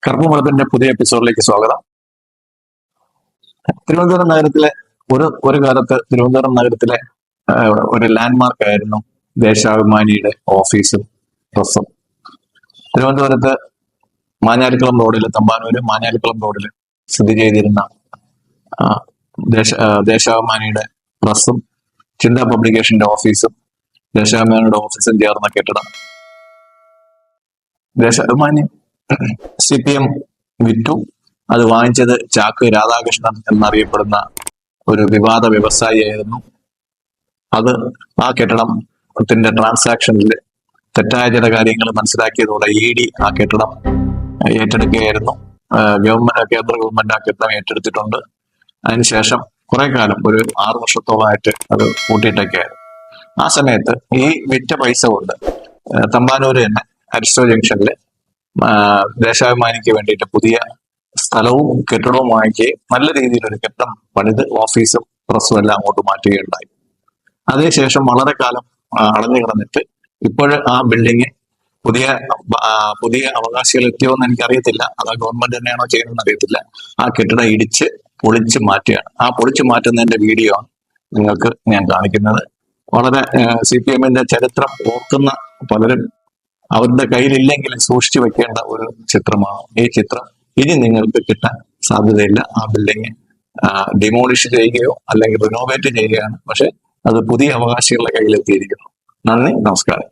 കറുപ്പുമുളപ്പിന്റെ പുതിയ എപ്പിസോഡിലേക്ക് സ്വാഗതം. തിരുവനന്തപുരം നഗരത്തിലെ ഒരു കാലത്ത് തിരുവനന്തപുരം നഗരത്തിലെ ഒരു ലാൻഡ്മാർക്ക് ആയിരുന്നു ദേശാഭിമാനിയുടെ ഓഫീസും പ്രസ്സും. തിരുവനന്തപുരത്ത് മാഞ്ഞാലിക്കുളം റോഡിൽ, തമ്പാനൂര് മാഞ്ഞാലിക്കുളം റോഡിൽ സ്ഥിതി ചെയ്തിരുന്ന ദേശാഭിമാനിയുടെ പ്രസ്സും ചിന്ത പബ്ലിക്കേഷന്റെ ഓഫീസും ദേശാഭിമാനിയുടെ ഓഫീസും ചേർന്ന കെട്ടിടം ദേശാഭിമാനി CPM വിറ്റു. അത് വാങ്ങിച്ചത് ചാക്ക് രാധാകൃഷ്ണൻ എന്നറിയപ്പെടുന്ന ഒരു വിവാദ വ്യവസായിയായിരുന്നു. ആ കെട്ടിടത്തിന്റെ ട്രാൻസാക്ഷനിൽ തെറ്റായ ചില കാര്യങ്ങൾ മനസ്സിലാക്കിയതോടെ ED ആ കെട്ടിടം ഏറ്റെടുക്കുകയായിരുന്നു. കേന്ദ്ര ഗവൺമെന്റ് ആ കെട്ടിടം ഏറ്റെടുത്തിട്ടുണ്ട്. അതിനുശേഷം കുറെ കാലം, ഒരു 6 വർഷത്തോളമായിട്ട് അത് പൂട്ടിയിട്ടൊക്കെയായിരുന്നു. ആ സമയത്ത് ഈ വിറ്റ പൈസ കൊണ്ട് തമ്പാനൂര് തന്നെ അരിസ്റ്റോ ജംഗ്ഷനിൽ ദേശാഭിമാനിക്ക് വേണ്ടിയിട്ട് പുതിയ സ്ഥലവും കെട്ടിടവും വാങ്ങിക്കുകയും നല്ല രീതിയിലൊരു കെട്ടിടം പണിത് ഓഫീസും പ്രസ്സും എല്ലാം അങ്ങോട്ട് മാറ്റുകയുണ്ടായി. അതിനുശേഷം വളരെ കാലം അടഞ്ഞു കിടന്നിട്ട് ഇപ്പോഴും ആ ബിൽഡിങ് പുതിയ അവകാശികൾ എത്തിയോ എന്ന് എനിക്കറിയത്തില്ല. അത് ഗവൺമെന്റ് തന്നെയാണോ ചെയ്യുന്നതെന്ന് അറിയത്തില്ല. ആ കെട്ടിടം ഇടിച്ച് പൊളിച്ച് മാറ്റുകയാണ്. ആ പൊളിച്ചു മാറ്റുന്നതിന്റെ വീഡിയോ ആണ് നിങ്ങൾക്ക് ഞാൻ കാണിക്കുന്നത്. വളരെ CPMന്റെ ചരിത്രം ഓർക്കുന്ന പലരും അവരുടെ കയ്യിലില്ലെങ്കിലും സൂക്ഷിച്ചു വെക്കേണ്ട ഒരു ചിത്രമാണ് ഈ ചിത്രം. ഇനി നിങ്ങൾക്ക് കിട്ടാൻ സാധ്യതയില്ല. ആ ബിൽഡിങ് ഡിമോളിഷ് ചെയ്യുകയോ അല്ലെങ്കിൽ റിനോവേറ്റ് ചെയ്യുകയാണ്. പക്ഷെ അത് പുതിയ അവകാശികളുടെ കയ്യിലെത്തിയിരിക്കുന്നു. നന്ദി, നമസ്കാരം.